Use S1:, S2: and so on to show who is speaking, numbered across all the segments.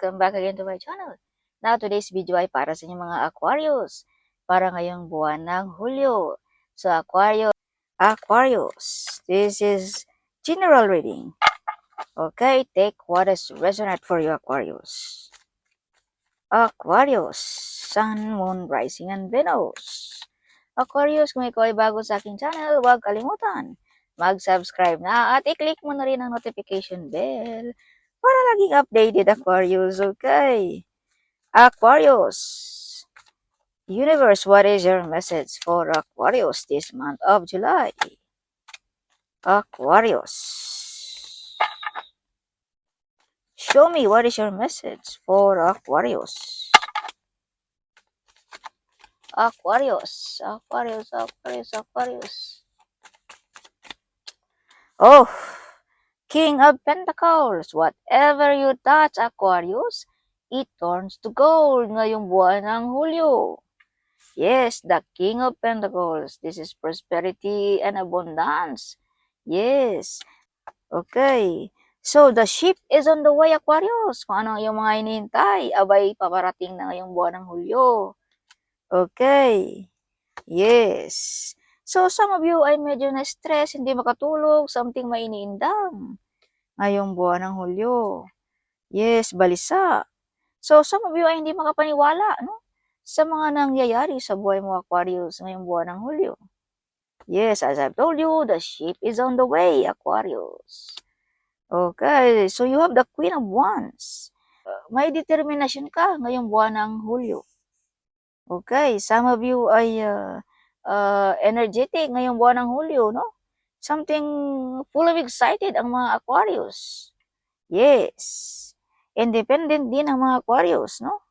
S1: welcome back again to my channel. Now, today's video ay para sa inyong mga Aquarius. Para ngayong buwan ng Hulyo. So, Aquarius, this is general reading. Okay, take what is resonant for you, Aquarius. Aquarius, Sun, Moon, Rising, and Venus. Aquarius, kung ikaw ay bago sa aking channel, huwag kalimutan mag-subscribe na at i-click mo na rin ang notification bell para laging updated, Aquarius. Okay. Aquarius. Universe, what is your message for Aquarius this month of July? Aquarius. Show me what is your message for Aquarius. Aquarius. Aquarius, Aquarius, Aquarius. Oh, King of Pentacles. Whatever you touch, Aquarius, it turns to gold ngayong buwan ng Hulyo. Yes, the King of Pentacles. This is prosperity and abundance. Yes. Okay. So, the ship is on the way, Aquarius. Kung ano yung mga hinihintay, abay paparating na ngayong buwan ng Hulyo. Okay. Yes. So, some of you ay medyo na-stress, hindi makatulog, something may iniindang ngayong buwan ng Hulyo. Yes, balisa. So, some of you ay hindi makapaniwala, no? Sa mga nangyayari sa buhay mo, Aquarius, ngayong buwan ng Hulyo. Yes, as I've told you, the ship is on the way, Aquarius. Okay, so you have the Queen of Wands. May determinasyon ka ngayong buwan ng Hulyo. Okay, some of you ay energetic ngayong buwan ng Hulyo, no? Something full of excited ang mga Aquarius. Yes. Independent din ang mga Aquarius, no?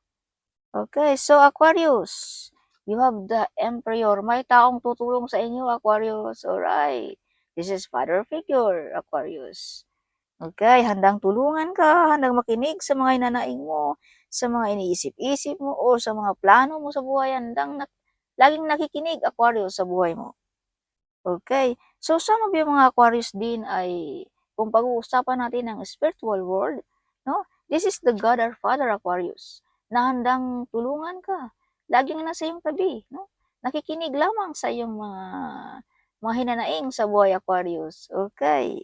S1: Okay, so Aquarius, you have the Emperor. May taong tutulong sa inyo, Aquarius. Alright. This is father figure, Aquarius. Okay, handang tulungan ka, handang makinig sa mga inanaing mo, sa mga iniisip-isip mo, o sa mga plano mo sa buhay, laging nakikinig, Aquarius, sa buhay mo. Okay, so some of you mga Aquarius din ay, kung pag-uusapan natin ng spiritual world, no? This is the God our Father, Aquarius, na handang tulungan ka, laging nasa iyong tabi, no? Nakikinig lamang sa iyong mga hinanaing sa buhay, Aquarius. Okay,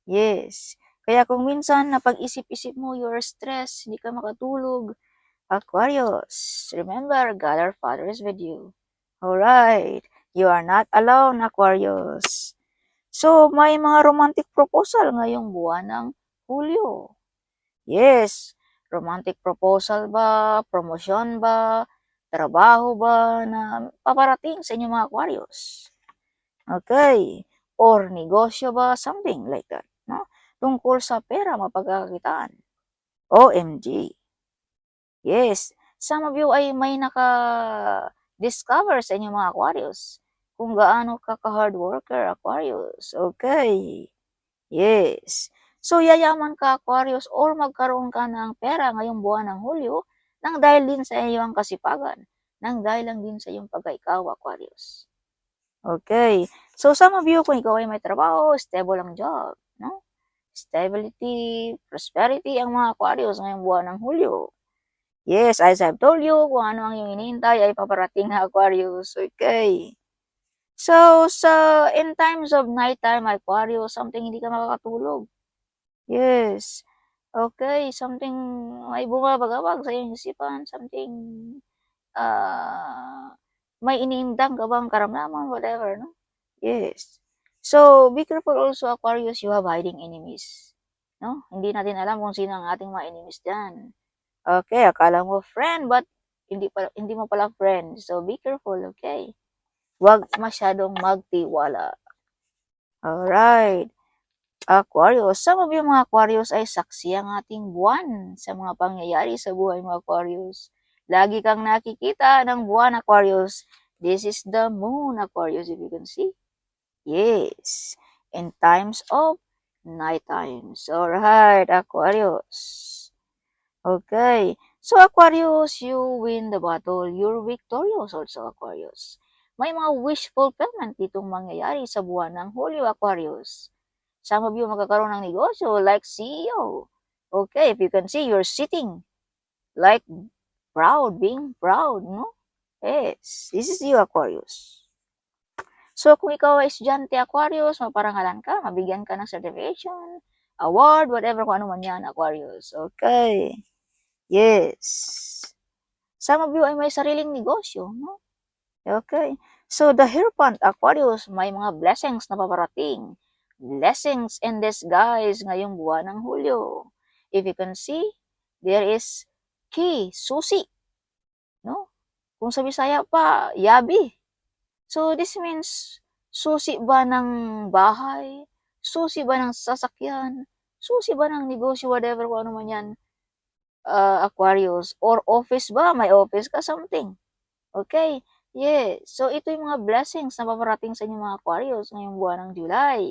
S1: yes. Kaya kung minsan napag-isip-isip mo, you're stressed, hindi ka makatulog, Aquarius, remember, God our Father is with you. Alright, you are not alone, Aquarius. So, may mga romantic proposal ngayong buwan ng Hulyo. Yes, romantic proposal ba, promosyon ba, trabaho ba na paparating sa inyong mga Aquarius. Okay, or negosyo ba, something like that, no? Tungkol sa pera, mapagkakakitaan. OMG. Yes, some of you ay may naka-discover sa inyong mga Aquarius kung gaano ka ka-hard worker, Aquarius. Okay. Yes. So, yayaman ka, Aquarius, or magkaroon ka ng pera ngayong buwan ng Hulyo nang dahil din sa iyong kasipagan, nang dahil lang din sa iyong pagkaikaw, Aquarius. Okay. So, some of you, kung ikaw ay may trabaho, stable ang job, no? Stability, prosperity ang mga Aquarius ngayong buwan ng Hulyo. Yes, as I've told you, kung ano ang iyong hinihintay ay paparating na, Aquarius. Okay. So, in times of nighttime, Aquarius, something hindi ka makakatulog. Yes. Okay, something may bumabagabag sa iyong isipan, something may iniindang ka bang karamdaman, whatever, no? Yes. So, be careful also, Aquarius, you have hiding enemies. No? Hindi natin alam kung sino ang ating mga enemies dyan. Okay, akala mo friend, but hindi mo pala friend. So, be careful, okay? Huwag masyadong magtiwala. Alright. Aquarius, some of you mga Aquarius ay saksi ang ating buwan sa mga pangyayari sa buhay mga Aquarius. Lagi kang nakikita ng buwan, Aquarius. This is the moon, Aquarius, if you can see. Yes, in times of night times. Alright, Aquarius. Okay, so Aquarius, you win the battle. You're victorious also, Aquarius. May mga wish fulfillment ditong mangyayari sa buwan ng Hulyo, Aquarius. Some of you magkakaroon ng negosyo like CEO. Okay, if you can see, you're sitting like proud, being proud, no? Yes, this is you, Aquarius. So, kung ikaw ay estudyante Aquarius, maparangalan ka, mabigyan ka ng certification, award, whatever, kung ano man yan, Aquarius. Okay. Yes. Some of you ay may sariling negosyo, no? Okay. So, the Hierophant Aquarius, may mga blessings na paparating. Blessings in disguise ngayong buwan ng Hulyo. If you can see, there is key, susi, no? Kung sa Bisaya pa, yabi. So, this means, susi ba ng bahay? Susi ba ng sasakyan? Susi ba ng negosyo, whatever, kung ano man yan, Aquarius? Or office ba? May office ka, something. Okay? Yeah. So, ito yung mga blessings na paparating sa inyo mga Aquarius ngayong buwan ng July.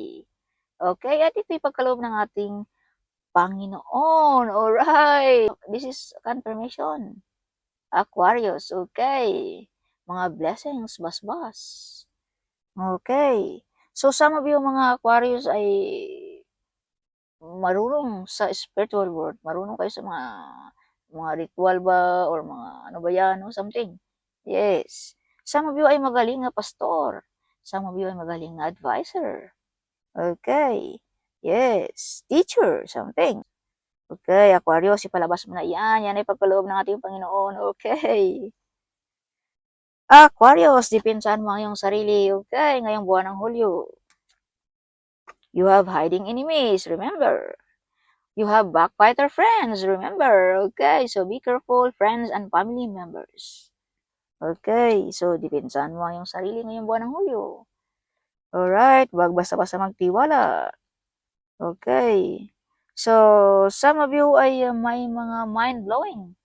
S1: Okay? At ito yung pagkaloob ng ating Panginoon. Alright. This is confirmation. Aquarius. Okay. Mga blessings, basbas. Okay. So, some of you mga Aquarius ay marunong sa spiritual world. Marunong kayo sa mga ritual ba or mga ano ba yan o something. Yes. Some of you ay magaling na pastor. Some of you ay magaling na advisor. Okay. Yes. Teacher, something. Okay, Aquarius, ipalabas mo na yan. Yan ay pagkaloob ng ating Panginoon. Okay. Aquarius, depensahan mo ang iyong sarili. Okay, ngayong buwan ng Hulyo. You have hiding enemies, remember. You have backbiter friends, remember. Okay, so be careful, friends and family members. Okay, so depensahan mo ang iyong sarili ngayong buwan ng Hulyo. Alright, wag basta-basta magtiwala. Okay. So, some of you ay may mga mind-blowing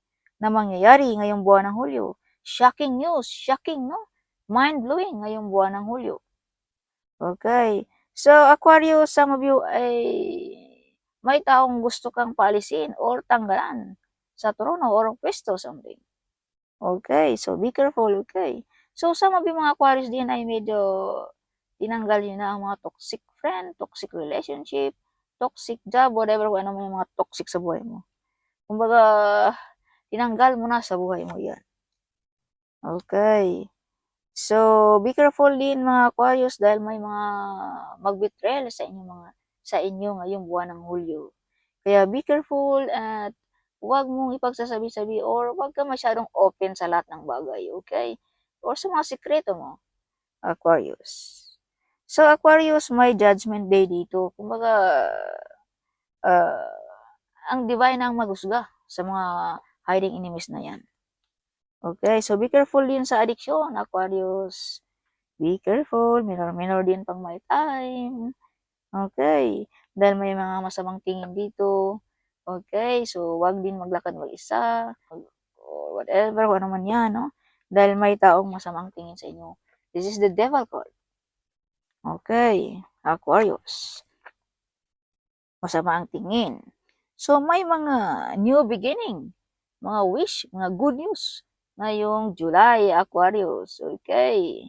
S1: na mangyayari ngayong buwan ng Hulyo. Shocking news, shocking, no? Mind-blowing ngayong buwan ng Hulyo. Okay. So, Aquarius, some of you ay may taong gusto kang paalisin or tanggalan sa trono or pwesto, something. Okay, so be careful, okay? So, some of you mga Aquarius din ay medyo tinanggal nyo na ang mga toxic friend, toxic relationship, toxic job, whatever, kung ano mo yung mga toxic sa buhay mo. Kumbaga, tinanggal mo na sa buhay mo yan. Okay. So, be careful din mga Aquarius dahil may mga mag-betrayal sa inyo ngayong buwan ng Hulyo. Kaya be careful at huwag mong ipagsasabi-sabi or huwag ka masyadong open sa lahat ng bagay, okay? Or sa mga sikreto mo, Aquarius. So, Aquarius, may judgment day dito. Kumbaga, ang divine ang maghusga sa mga hiding enemies na yan. Okay, so be careful din sa addiction, Aquarius. Be careful, minor din pang may time. Okay, dahil may mga masamang tingin dito. Okay, so wag din maglakad mag-isa, or whatever, kung ano man yan, no? Dahil may taong masamang tingin sa inyo. This is the devil card. Okay, Aquarius. Masama ang tingin. So, may mga new beginning, mga wish, mga good news ngayong July, Aquarius. Okay.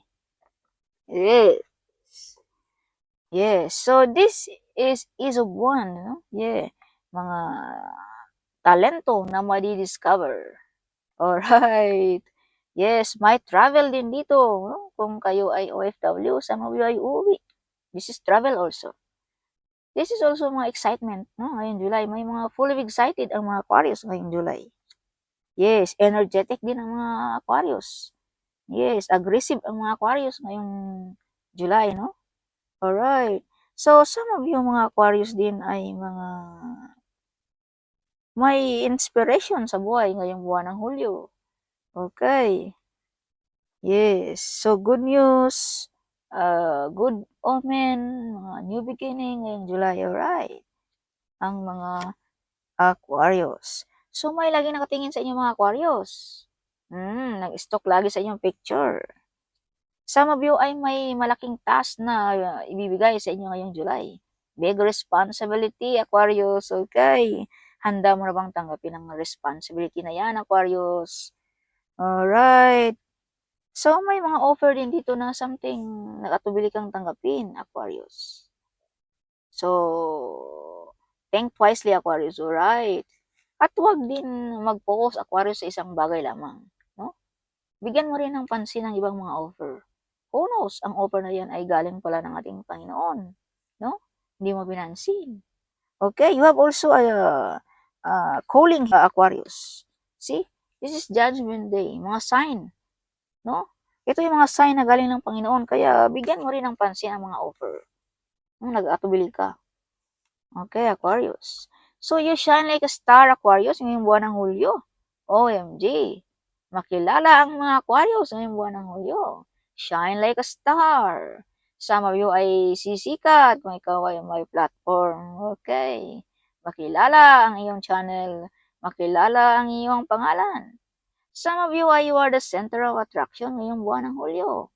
S1: Yes. Yes. So, this is of one, no? Yeah. Mga talento na madi-discover. Alright. Yes, may travel din dito, no? Kung kayo ay OFW, some of you ay uuwi. This is travel also. This is also mga excitement, no? Ngayong July, may mga full of excited ang mga Aquarius ngayong July. Yes, energetic din ang mga Aquarius. Yes, aggressive ang mga Aquarius ngayong July, no? Alright. So, some of you mga Aquarius din ay mga may inspiration sa buhay ngayong buwan ng Hulyo. Okay. Yes. So, good news, good omen, mga new beginning ngayong July. Alright. Ang mga Aquarius. So, may lagi nakatingin sa inyo mga Aquarius. Nag-stock lagi sa inyong picture. Some of you ay may malaking task na ibibigay sa inyo ngayong July. Big responsibility, Aquarius. Okay. Handa mo na bang tanggapin ang responsibility na yan, Aquarius? Alright. So, may mga offer din dito na something nakatubili kang tanggapin, Aquarius. So, think wisely, Aquarius. Alright. At huwag din mag-focus, Aquarius, sa isang bagay lamang, no? Bigyan mo rin ng pansin ang ibang mga offer. Who knows, ang offer na yan ay galing pala ng ating Panginoon, no? Hindi mo pinansin. Okay, you have also a calling, Aquarius. See, this is Judgment Day, mga sign, no? Ito yung mga sign na galing ng Panginoon, kaya bigyan mo rin ng pansin ang mga offer. Nag-atubili ka. Okay, Aquarius. So, you shine like a star, Aquarius, ngayong buwan ng Hulyo. OMG. Makilala ang mga Aquarius ngayong buwan ng Hulyo. Shine like a star. Some of you ay sisikat kung ikaw ay may platform. Okay. Makilala ang iyong channel. Makilala ang iyong pangalan. Some of you ay you are the center of attraction ngayong buwan ng Hulyo.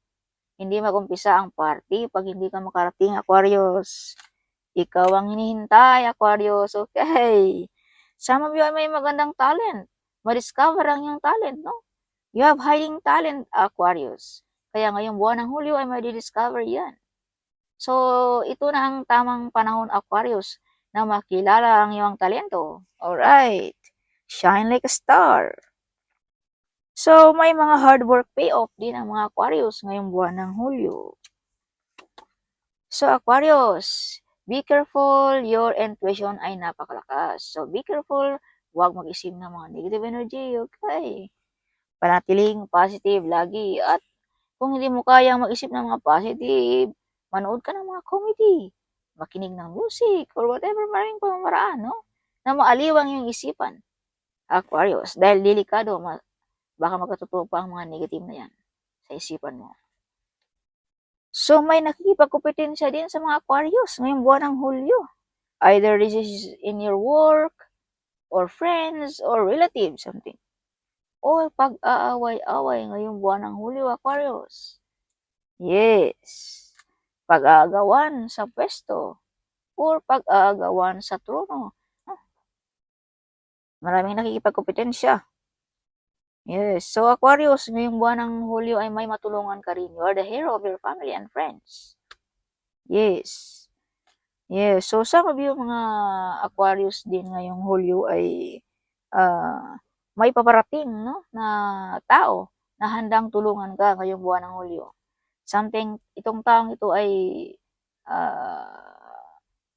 S1: Hindi mag-umpisa ang party pag hindi ka makarating, Aquarius. Ikaw ang hinihintay, Aquarius. Okay. Some of you ay may magandang talent. Ma-discover ang iyong talent, no? You have hiding talent, Aquarius. Kaya ngayong buwan ng Hulyo ay may discover yan. So, ito na ang tamang panahon, Aquarius, na makilala ang iyong talento. Alright. Shine like a star. So, may mga hard work payoff din ang mga Aquarius ngayong buwan ng Hulyo. So, Aquarius, be careful, your intuition ay napakalakas. So, be careful, huwag mag-isip ng mga negative energy, okay? Panatiling positive lagi. At kung hindi mo kayang mag-isip ng mga positive, manood ka ng mga comedy, makinig ng music, or whatever, maraming pamamaraan, no? Na maaliwang yung isipan, Aquarius. Dahil delikado, baka magkatotoo pa ang mga negative na yan sa isipan mo. So, may nakikipagkompetensya din sa mga Aquarius ngayong buwan ng Hulyo. Either this is in your work, or friends, or relatives, something. O pag-aaway-away ngayong buwan ng Hulyo, Aquarius. Yes. Pag-aagawan sa pwesto, or pag-aagawan sa trono. Maraming nakikipagkompetensya. Yes. So, Aquarius, ngayong buwan ng Hulyo ay may matulungan ka rin. You are the hero of your family and friends. Yes. Yes. So, some of you mga Aquarius din ngayong Hulyo ay may paparating, no, na tao na handang tulungan ka ngayong buwan ng Hulyo. Something, itong taong ito ay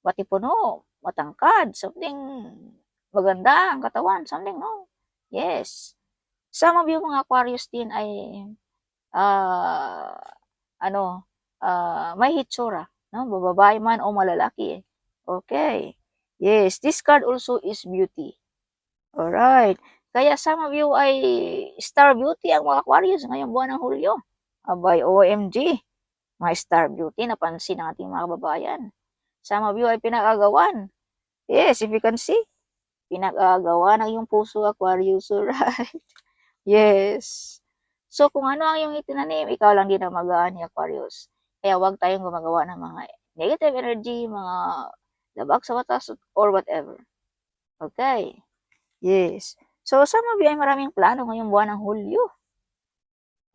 S1: matipuno, matangkad, something maganda ang katawan, something, no? Yes. Some of you mga Aquarius din ay may hitsura, no? Bababae man o malalaki. Okay. Yes, this card also is beauty. Alright. Kaya some of you ay star beauty ang mga Aquarius ngayong buwan ng Hulyo. Abay, OMG. Mga star beauty, napansin ng ating mga kababayan. Some of you ay pinag-agawan. Yes, if you can see. Pinag-agawan ng iyong puso, Aquarius. Alright. Yes. So, kung ano ang iyong itinanim, ikaw lang din ang mag-aani, Aquarius. Kaya huwag tayong gumagawa ng mga negative energy, mga labag sa batas, or whatever. Okay. Yes. So, some of you ay maraming plano ngayong buwan ng Hulyo.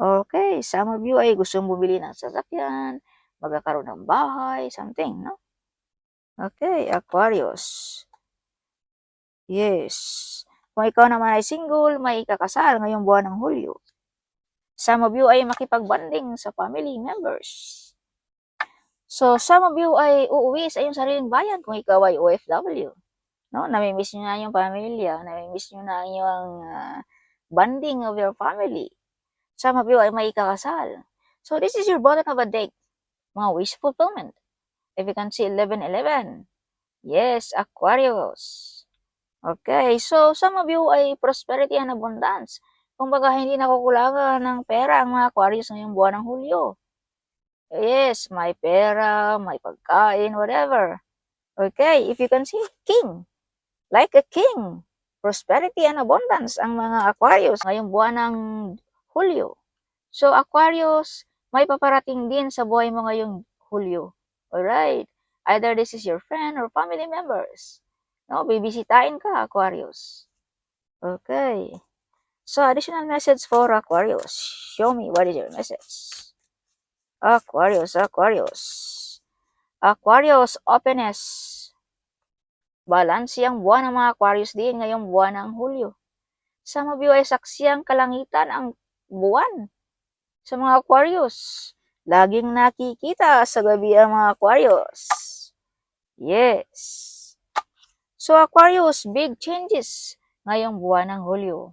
S1: Okay. Some of you ay gustong bumili ng sasakyan, magkakaroon ng bahay, something, no? Okay, Aquarius. Yes. Kung ikaw naman ay single, may kakasal ngayong buwan ng Hulyo. Some of you ay makipag-bonding sa family members. So, some of you ay uuwi sa iyong sariling bayan kung ikaw ay OFW. No? Namimiss nyo na yung pamilya, namimiss nyo na yung bonding of your family. Some of you ay may kakasal. So, this is your bottom of a deck. Mga wish fulfillment. If you can see 11-11. Yes, Aquarius. Okay, so some of you ay prosperity and abundance. Kumbaga, hindi nakukulangan ng pera ang mga Aquarius ngayong buwan ng Hulyo. Yes, may pera, may pagkain, whatever. Okay, if you can see, king. Like a king. Prosperity and abundance ang mga Aquarius ngayong buwan ng Hulyo. So, Aquarius, may paparating din sa buhay mo ngayong Hulyo. Alright? Either this is your friend or family members. No, bibisitahin ka, Aquarius. Okay. So, additional message for Aquarius. Show me what is your message. Aquarius, Aquarius. Aquarius, openness. Balanse ang buwan ng mga Aquarius din ngayong buwan ng Hulyo. Some of you ay saksi ang kalangitan ang buwan sa mga Aquarius. Laging nakikita sa gabi ang mga Aquarius. Yes. So Aquarius, big changes ngayong buwan ng Hulyo.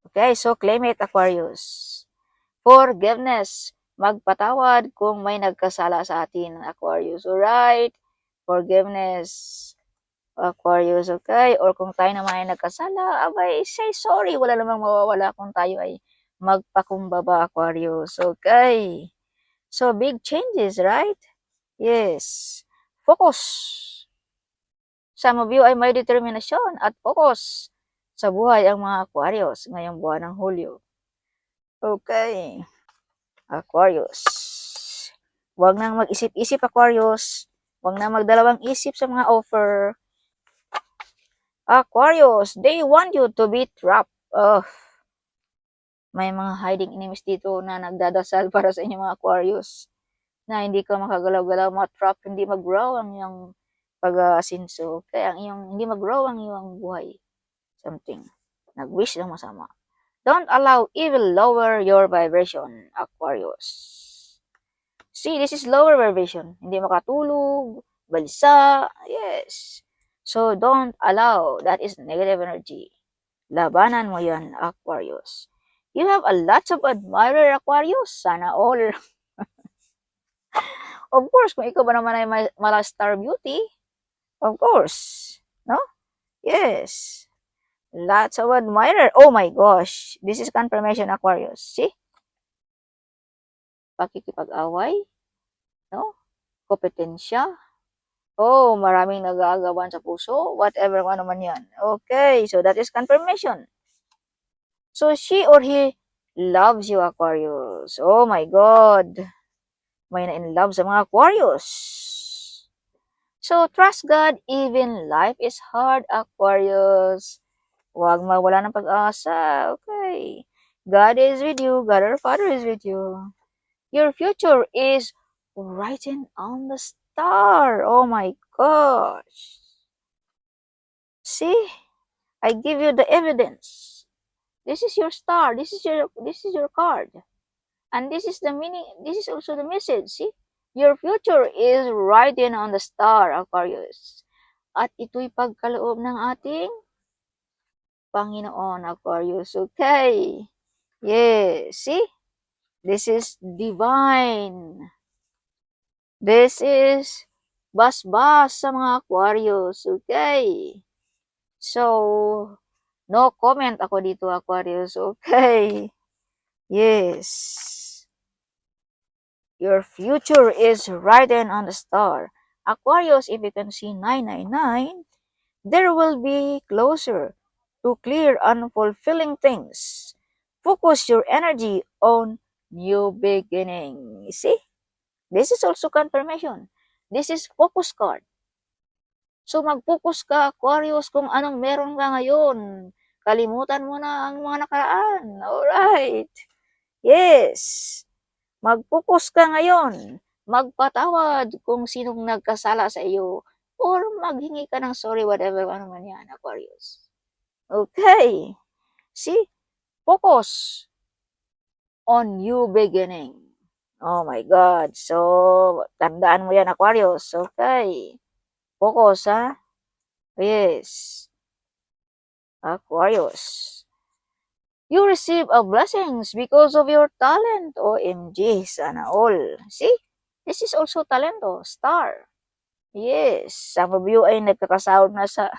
S1: Okay, so claim it, Aquarius. Forgiveness. Magpatawad kung may nagkasala sa atin, Aquarius. Alright? Forgiveness. Aquarius, okay? Or kung tayo naman ay nagkasala, abay, say sorry. Wala namang mawawala kung tayo ay magpakumbaba, Aquarius. Okay? So, big changes, right? Yes. Focus. Some of you ay may determinasyon at focus sa buhay ang mga Aquarius ngayong buwan ng Hulyo. Okay. Aquarius. Huwag nang mag-isip-isip, Aquarius. Huwag nang magdalawang isip sa mga offer. Aquarius, they want you to be trapped. Oh, may mga hiding enemies dito na nagdadasal para sa inyo mga Aquarius. Na hindi ka makagalaw-galaw, ma-trap, hindi mag-grow ang iyong pag-asinso. Kaya ang iyong, hindi mag-grow ang iyong buhay. Something. Nag-wish lang masama. Don't allow evil lower your vibration, Aquarius. See, this is lower vibration. Hindi makatulog, balisa, yes. So, don't allow. That is negative energy. Labanan mo yan, Aquarius. You have a lot of admirer, Aquarius. Sana all. Of course, kung ikaw ba naman ay mala star beauty, of course. No? Yes. Lots of admirer. Oh my gosh. This is confirmation, Aquarius. See? Pakikipag-away. No? Kompetensya. Oh, maraming nag-aagawan sa puso. Whatever ano man yan. Okay, so that is confirmation. So she or he loves you, Aquarius. Oh my God. May na-in-love sa mga Aquarius. So trust God even life is hard, Aquarius. Huwag mawala ng pag-asa. Okay. God is with you. God our Father is with you. Your future is written on the star. Oh my gosh. See? I give you the evidence. This is your star. This is your card. And this is the meaning. This is also the message. See? Your future is written on the star, Aquarius. At ito'y pagkaloob ng ating Panginoon, Aquarius. Okay. Yes. See? This is divine. This is basbas sa mga Aquarius. Okay. So, no comment ako dito, Aquarius. Okay. Yes. Your future is written on the star. Aquarius, if you can see 999, there will be closer to clear unfulfilling things. Focus your energy on new beginning. See? This is also confirmation. This is focus card. So mag-focus ka, Aquarius, kung anong meron ka ngayon. Kalimutan mo na ang mga nakaraan. Alright. Yes. Mag-focus ka ngayon. Magpatawad kung sinong nagkasala sa iyo. Or maghingi ka ng sorry, whatever, ano man yan, Aquarius. Okay. See? Focus on new beginning. Oh my God. So, tandaan mo yan, Aquarius. Okay. Focus, ha? Yes. Aquarius. You receive a blessings because of your talent. OMG, sana all. See? This is also talento. Star. Yes. Some of you ay nagkakasahod na sa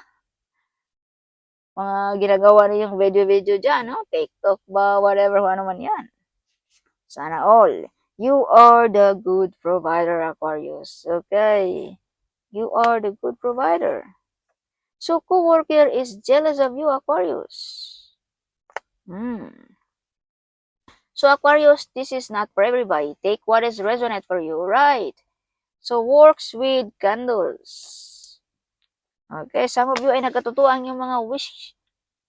S1: mga ginagawa na yung video-video dyan, no? TikTok ba, whatever, ano man yan. Sana all. You are the good provider, Aquarius. Okay. You are the good provider. So, co-worker is jealous of you, Aquarius. So, Aquarius, this is not for everybody. Take what is resonant for you, right? So, works with candles. Okay, some of you ay nagkatutuan yung mga wish,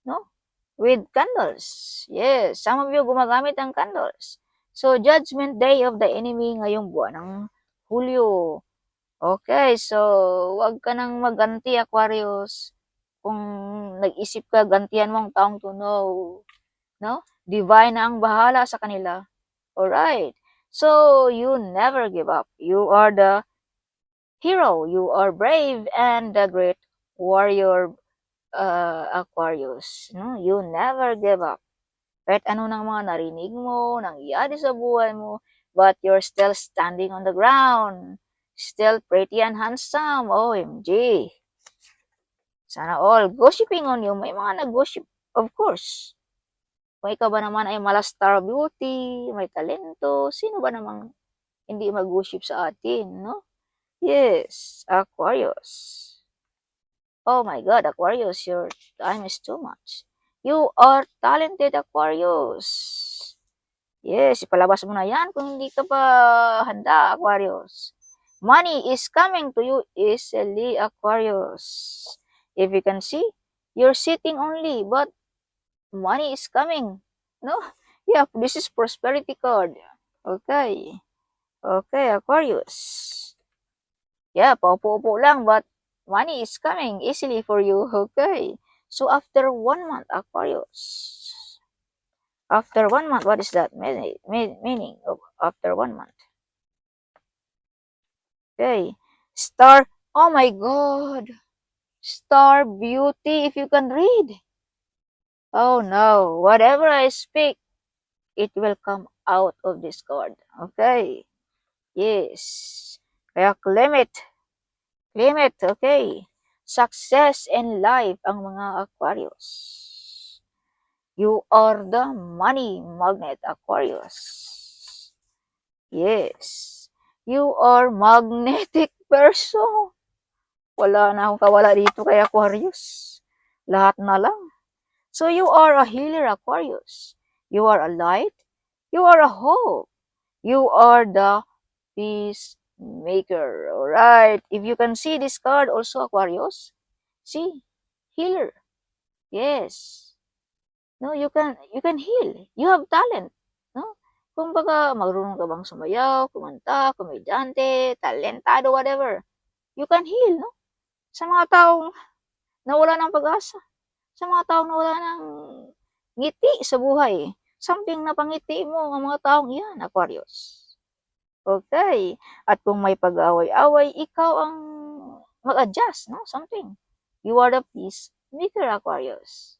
S1: no? With candles. Yes, some of you gumagamit ng candles. So, judgment day of the enemy ngayong buwan ng Hulyo. Okay, so wag ka nang maganti, Aquarius. Kung nag-isip ka, gantihan mo ang taong to, no? Divine na ang bahala sa kanila. Alright. So, you never give up. You are the hero. You are brave and the great warrior, Aquarius. No? You never give up. Kahit ano ng mga narinig mo, nangyari sa buhay mo, but you're still standing on the ground. Still pretty and handsome. OMG. Sana all. Gossiping on you. May mga nag-gossip, of course. Kung ikaw ba naman ay malastar beauty, may talento, sino ba namang hindi mag-gossip sa atin, no? Yes, Aquarius. Oh my God, Aquarius, your time is too much. You are talented, Aquarius. Yes, ipalabas mo na yan kung hindi ka pa handa, Aquarius. Money is coming to you easily, Aquarius. If you can see, you're sitting only, but money is coming. No? Yeah, this is prosperity card. Okay. Okay, Aquarius. Yeah, paupo-upo lang, but money is coming easily for you. Okay. So after 1 month, Aquarius. After 1 month, what is that meaning of after 1 month? Okay. Star. Oh my God. Star beauty, if you can read. Oh no. Whatever I speak, it will come out of this card. Okay. Yes. Kaya claim it. Claim it. Okay. Success in life ang mga Aquarius. You are the money magnet, Aquarius. Yes. You are magnetic person. Wala na akong kawala dito kay Aquarius. Lahat na lang. So you are a healer, Aquarius. You are a light. You are a hope. You are the peacemaker. Alright. If you can see this card also, Aquarius. See? Healer. Yes. No, you can heal. You have talent. No? Kumbaga, marunong ka bang sumayaw, kumanta, komedyante, talentado, whatever. You can heal, no? Sa mga taong nawala ng pag-asa. Sa mga taong nawala ng ngiti sa buhay. Something na pangiti mo ang mga taong iyan, Aquarius. Okay. At kung may pag-away-away, ikaw ang mag-adjust, no? Something. You are the peacemaker, Aquarius.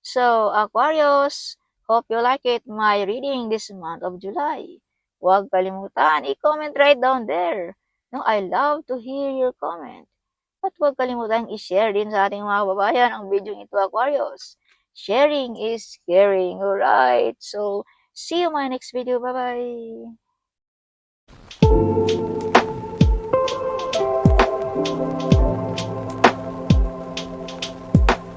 S1: So, Aquarius, hope you like it, my reading this month of July. Huwag kalimutan, i-comment right down there. No, I love to hear your comment. At huwag kalimutan i-share din sa ating mga kababayan ang video ito, Aquarius. Sharing is caring. Alright, so see you in my next video. Bye-bye.